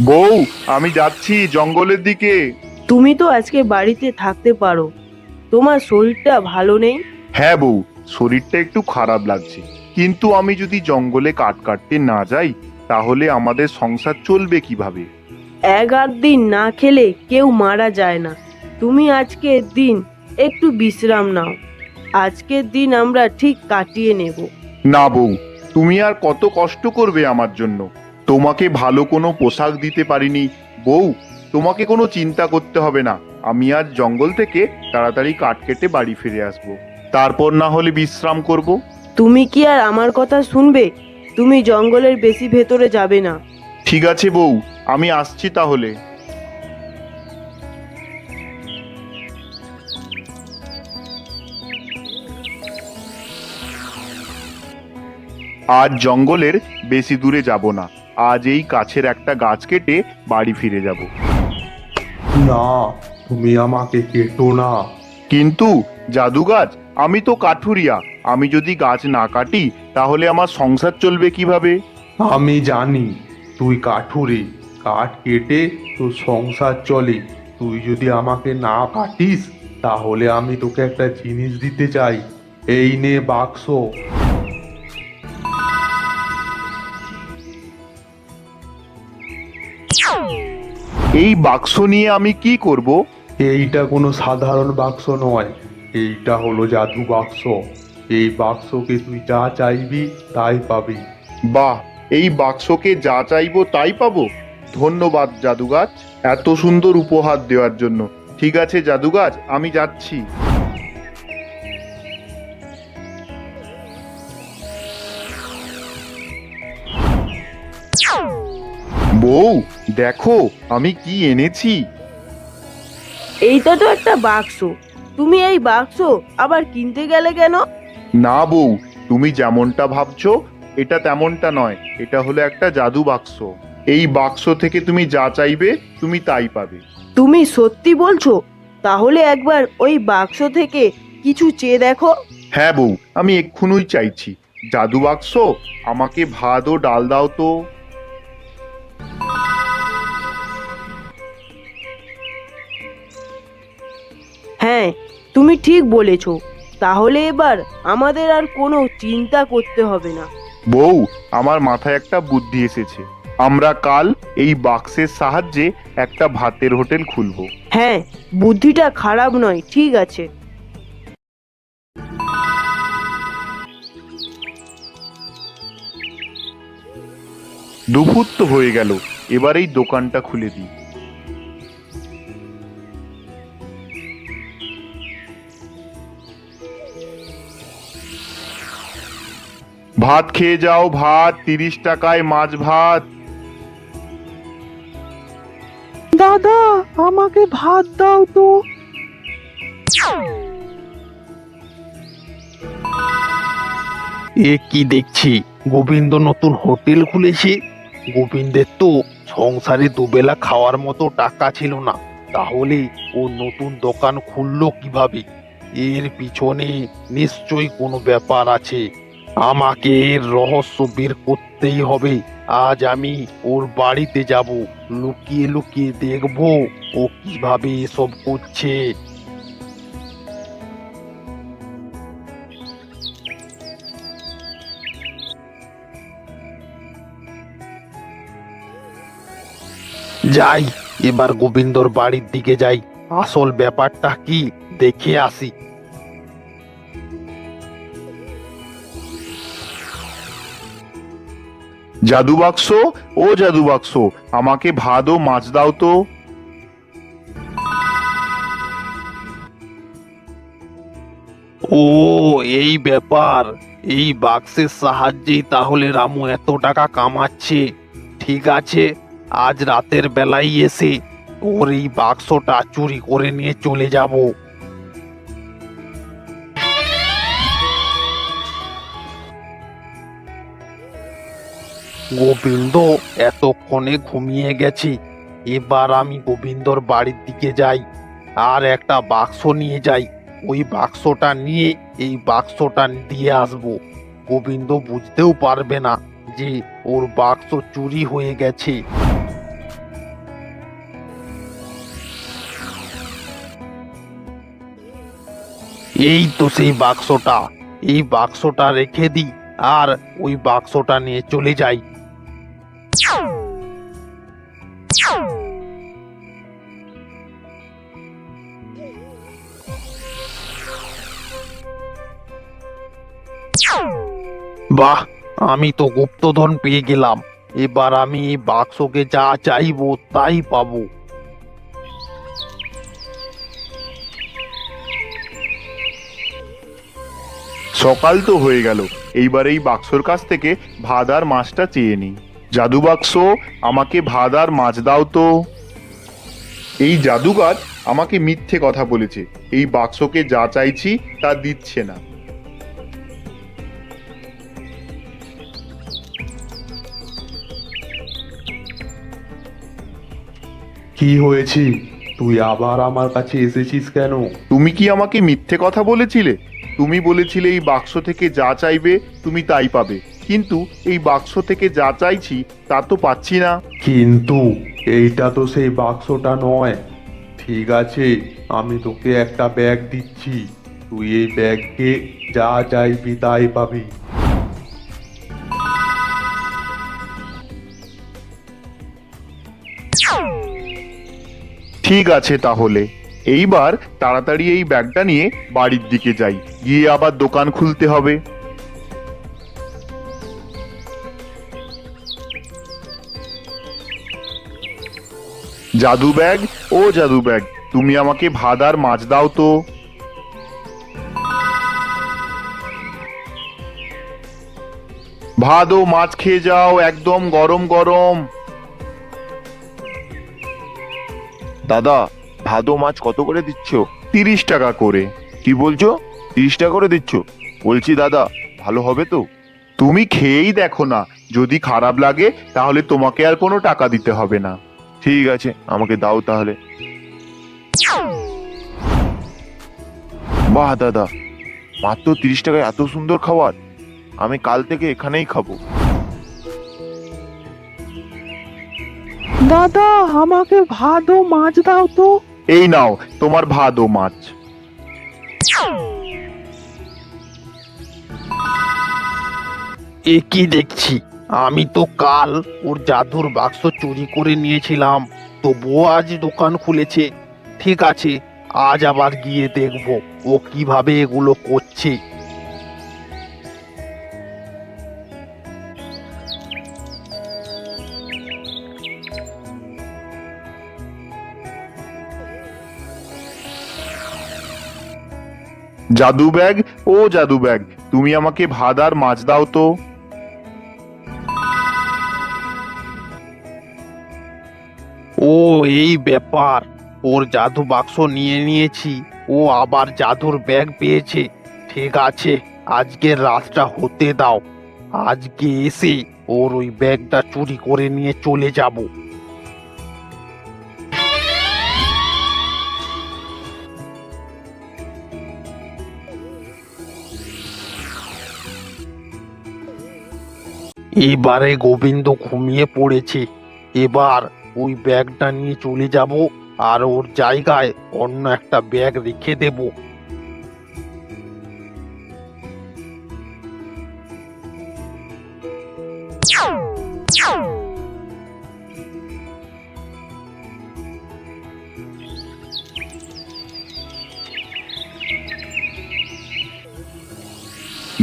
বউ, আমি যাচ্ছি জঙ্গলের দিকে। তুমি তো আজকে বাড়িতে থাকতে পারো, তোমার শরীরটা ভালো নেই। হ্যাঁ বউ, শরীরটা একটু খারাপ লাগছে, কিন্তু আমি যদি জঙ্গলে কাঠ কাটতে না যাই তাহলে আমাদের সংসার চলবে কিভাবে? এক আধ দিন না খেলে কেউ মারা যায় না। তুমি আজকের দিন একটু বিশ্রাম নাও, আজকের দিন আমরা ঠিক কাটিয়ে নেব। না বউ, তুমি আর কত কষ্ট করবে আমার জন্য? তোমাকে ভালো কোনো পোশাক দিতে পারিনি। বউ, তোমাকে কোনো চিন্তা করতে হবে না। আমি আজ জঙ্গল থেকে তাড়াতাড়ি কাঠ কেটে বাড়ি ফিরে আসব, তারপর না হলে বিশ্রাম করব। তুমি কি আর আমার কথা শুনবে? তুমি জঙ্গলের বেশি ভেতরে যাবে না। ঠিক আছে বউ, আমি আসছি তাহলে। আজ জঙ্গলের বেশি দূরে যাব না। আজ এই কাছের একটা গাছ কেটে বাড়ি ফিরে যাব। না, তুমি আমাকে কেটো না। কিন্তু জাদু গাছ, আমি তো কাঠুরিয়া। আমি যদি গাছ না কাটি তাহলে আমার সংসার চলবে কিভাবে? আমি জানি তুই কাঠুরে, কাঠ কেটে তোর সংসার চলে। তুই যদি আমাকে না কাটিস তাহলে আমি তোকে একটা জিনিস দিতে চাই। এই নে বাক্স। এই বাক্স নিয়ে আমি কি করব? এইটা কোনো সাধারণ বাক্স নয়, এইটা হলো জাদু বাক্স। এই বাক্সকে তুই যা চাইবি তাই পাবি। বাহ, এই বাক্সকে যা চাইবো তাই পাবো? ধন্যবাদ জাদু গাছ, এত সুন্দর উপহার দেওয়ার জন্য। ঠিক আছে জাদু গাছ, আমি যাচ্ছি। বউ, দেখো আমি কি এনেছি। এইটা তো একটা বাক্স, তুমি এই বাক্স আবার কিনতে গেলে কেন? না বউ, তুমি যেমনটা ভাবছো এটা তেমনটা নয়। এটা হলো একটা জাদু বাক্স। এই বাক্স থেকে তুমি যা চাইবে তুমি তাই পাবে। তুমি সত্যি বলছো? তাহলে একবার ওই বাক্স থেকে কিছু চেয়ে দেখো। হ্যাঁ বউ, আমি এক্ষুনি চাইছি। জাদু বাক্স, আমাকে ভাত ও ডাল দাও তো। হ্যাঁ, তুমি ঠিক বলেছো। তাহলে এবার আমাদের আর কোনো চিন্তা করতে হবে না। বউ, আমার মাথায় একটা বুদ্ধি এসেছে। আমরা কাল এই বাক্সের সাহায্যে একটা ভাতের হোটেল খুলবো। হ্যাঁ, বুদ্ধিটা খারাপ নয়, ঠিক আছে। দুপুর তো হয়ে গেল, এবার এই দোকানটা খুলে দিই। ভাত খেয়ে যাও, ভাত 30 টাকায় মাছ ভাত। দাদা, আমাকে ভাত দাও তো। এ কি দেখছি, গোবিন্দ নতুন হোটেল খুলেছে। গোবিন্দের তো সংসারে দুবেলা খাওয়ার মতো টাকা ছিল না, তাহলে ও নতুন দোকান খুললো কিভাবে? এর পিছনে নিশ্চয়ই কোনো ব্যাপার আছে। আমাকে এর রহস্য বের করতেই হবে। আজ আমি ওর বাড়িতে যাব, লুকিয়ে লুকিয়ে দেখবো ও কিভাবে এসব করছে। যাই, এবার গোবিন্দর বাড়ির দিকে যাই, আসল ব্যাপারটা কি দেখে আসি। জাদু বাক্স, ও জাদু বাক্স, আমাকে ভাত ও মাছ দাও তো। ও, এই ব্যাপার। এই বাক্সের সাহায্যেই তাহলে রামু এত টাকা কামাচ্ছে। ঠিক আছে, আজ রাতের বেলায় এসে ওর এই বাক্সটা চুরি করে নিয়ে চলে যাব। গোবিন্দ এতক্ষণে ঘুমিয়ে গেছে। এবার আমি গোবিন্দর বাড়ির দিকে যাই, আর একটা বাক্স নিয়ে যাই। ওই বাক্সটা নিয়ে এই বাক্সটা দিয়ে আসবো। গোবিন্দ বুঝতেও পারবে না যে ওর বাক্স চুরি হয়ে গেছে। এই তো সেই বাক্সটা, এই বাক্সটা রেখে দিই আর ওই বাক্সটা নিয়ে চলে যাই। বাহ, আমি তো গুপ্তধন পেয়ে গেলাম। এবার আমি এই বাক্সকে যা চাইবো তাই পাবো। সকাল তো হয়ে গেল, এইবার এই বাক্সর কাছ থেকে ভাত আর মাছটা চেয়ে নিই। জাদু বাক্স, আমাকে ভাত আর মাছ দাও তো। এই জাদুগার আমাকে মিথ্যে কথা বলেছে, এই বাক্সকে যা চাইছি তা দিচ্ছে না। কি হয়েছে? তুই আবার আমার কাছে এসেছিস কেন? তুমি কি আমাকে মিথ্যে কথা বলেছিলে? তুমি বলেছিলে এই বাক্স থেকে যা চাইবে তুমি তাই পাবে, কিন্তু এই বাক্স থেকে যা চাইছি তা তো পাচ্ছি না। কিন্তু এইটা তো সেই বাক্সটা নয়। ঠিক আছে, আমি তোকে একটা ব্যাগ দিচ্ছি, তুই এই ব্যাগকে যা চাইবি তাই পাবি। ঠিক আছে, তাহলে এইবার তাড়াতাড়ি এই ব্যাগটা নিয়ে বাড়ির দিকে যাই, গিয়ে আবার দোকান খুলতে হবে। জাদু ব্যাগ, ও জাদু ব্যাগ, তুমি আমাকে ভাত আর মাছ দাও তো। ভাত ও মাছ খেয়ে যাও, একদম গরম গরম। দাদা, ভাদো মাছ কত করে দিচ্ছ? 30 টাকা করে। কি বলছো? 30 টাকা করে দিচ্ছ? বলছি দাদা, ভালো হবে তো? তুমি খেয়েই দেখো না, যদি খারাপ লাগে তাহলে তোমাকে আর কোনো টাকা দিতে হবে না। ঠিক আছে, আমাকে দাও তাহলে। বাহ দাদা, মাত্র 30 টাকায় এত সুন্দর খাবার! আমি কাল থেকে এখানেই খাবো। দাদা, আমাকে ভাত ও মাছ দাও তো। এই নাও তোমার ভাত ও মাছ। এ কি দেখছি, আমি তো কাল ওর জাদুর বাক্স চুরি করে নিয়েছিলাম, তবুও আজ দোকান খুলেছে। ঠিক আছে, আজ আবার গিয়ে দেখবো ও কিভাবে এগুলো করছে। জাদু ব্যাগ, ও জাদু ব্যাগ, তুমি আমাকে ভাত আর মাছ দাও তো। ও এই ব্যাপার, ওর জাদু বাক্স নিয়ে নিয়েছি, ও আবার জাদুর ব্যাগ পেয়েছে। ঠিক আছে, আজকের রাতটা হতে দাও, আজকে এসে ওর ওই ব্যাগটা চুরি করে নিয়ে চলে যাব। এবারে গোবিন্দ ঘুমিয়ে পড়েছে, এবার ওই ব্যাগটা নিয়ে চলে যাব আর ওর জায়গায় অন্য একটা ব্যাগ রেখে দেব।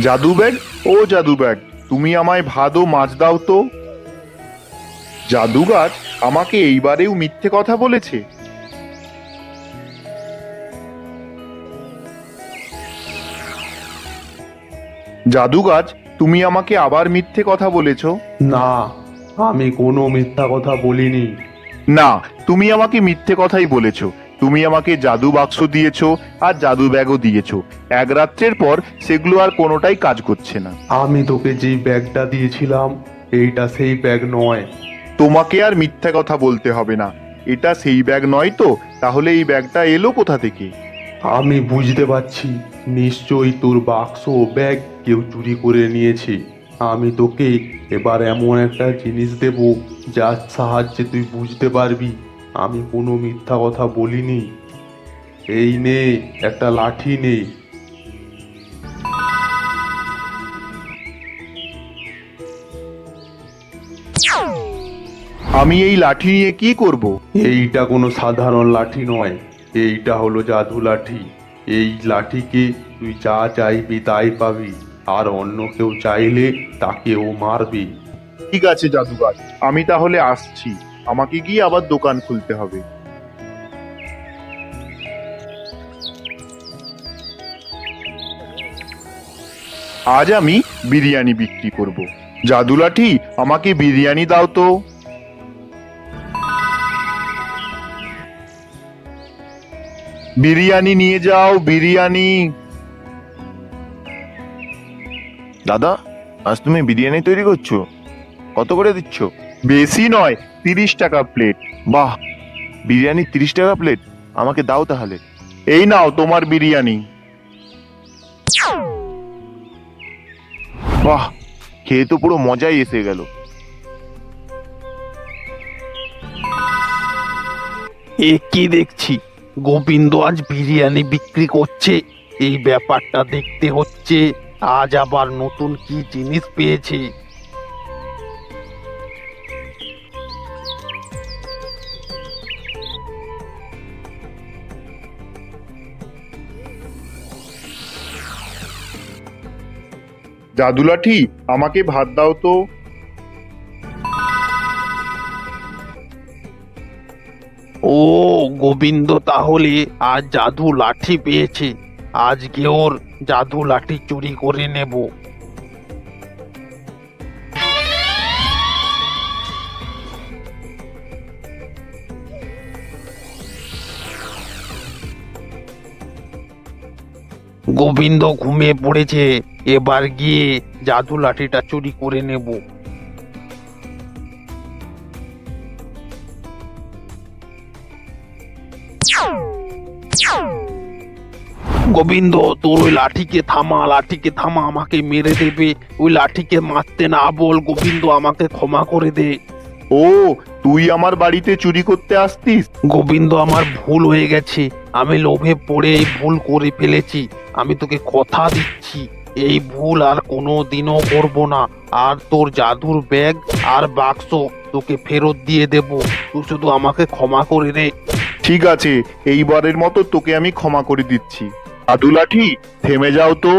জাদু ব্যাগ, ও জাদু ব্যাগ, তুমি আমায় ভাত ও মাছ দাও তো। জাদুগার আমাকে এইবারেও মিথ্যে কথা বলেছে। জাদুগাছ, তুমি আমাকে আবার মিথ্যে কথা বলেছ। না, আমি কোনো মিথ্যা কথা বলিনি। না, তুমি আমাকে মিথ্যে কথাই বলেছ। তুমি আমাকে জাদু বাক্স দিয়েছো আর জাদু ব্যাগও দিয়েছো, এক রাত্রের পর সেগুলো আর কোনোটাই কাজ করছে না। আমি তোকে যেই ব্যাগটা দিয়েছিলাম এইটা সেই ব্যাগ নয়। তোমাকে আর মিথ্যা কথা বলতে হবে না, এটা সেই ব্যাগ নয় তো, তাহলে এই ব্যাগটা এলো কোথা থেকে? আমি বুঝতে পারছি, নিশ্চয়ই তোর বাক্স ও ব্যাগ কেউ চুরি করে নিয়েছে। আমি তোকে এবার এমন একটা জিনিস দেব যার সাহায্যে তুই বুঝতে পারবি আমি কোনো মিথ্যা কথা বলিনি। এই নে, একটা লাঠি নে, আমি এই লাঠি নিয়ে কি করব? এইটা কোনো সাধারণ লাঠি নয়, এইটা হলো জাদু লাঠি। এই লাঠিকে তুই যা চাইবি তাই পাবি, আর অন্য কেউ চাইলে তাকেও মারবি। ঠিক আছে জাদুকর, আমি তাহলে আসছি। আমাকে গিয়ে আবার দোকান খুলতে হবে। আজ আমি বিরিয়ানি বিক্রি করব। জাদু লাঠি, আমাকে বিরিয়ানি দাও তো। বিরিয়ানি নিয়ে যাও, বিরিয়ানি। দাদা, আজ তুমি বিরিয়ানি তৈরি করছো? কত করে দিচ্ছ? বেশি নয়, 30 টাকা প্লেট। বাহ, বিরিয়ানি 30 টাকা প্লেট? আমাকে দাও তাহলে। এই নাও তোমার বিরিয়ানি। বাহ, খেয়ে তো পুরো মজাই এসে গেল। এ কি দেখছি, গোবিন্দ আজ বিরিয়ানি বিক্রি করছে। এই ব্যাপারটা দেখতে হচ্ছে, আজ আবার নতুন কি জিনিস পেয়েছে। জাদু লাঠি, আমাকে ভাত দাও তো। ও, গোবিন্দ তাহলে আজ জাদু লাঠি পেয়েছে। আজকে ওর জাদু লাঠি চুরি করে নেব। গোবিন্দ ঘুমিয়ে পড়েছে, এবার গিয়ে জাদু লাঠিটা চুরি করে নেব। গোবিন্দ, তোর ওই লাঠিকে থামা, লাঠিকে থামা, আমাকে মেরে দেবে। ওই লাঠিকে মারতে না বল গোবিন্দ, আমাকে ক্ষমা করে দে। ও, তুই আমার বাড়িতে চুরি করতে আসতিস? গোবিন্দ, আমার ভুল হয়ে গেছে। আমি লোভে পড়ে এই ভুল করে ফেলেছি। আমি তোকে কথা দিচ্ছি, এই ভুল আর কোনো দিনও করবো না। আর তোর জাদুর ব্যাগ আর বাক্স তোকে ফেরত দিয়ে দেব। তুই শুধু আমাকে ক্ষমা করে দে। ঠিক আছে, এইবারের মতো তোকে আমি ক্ষমা করে দিচ্ছি। জাদু লাঠি, থেমে যাও তো।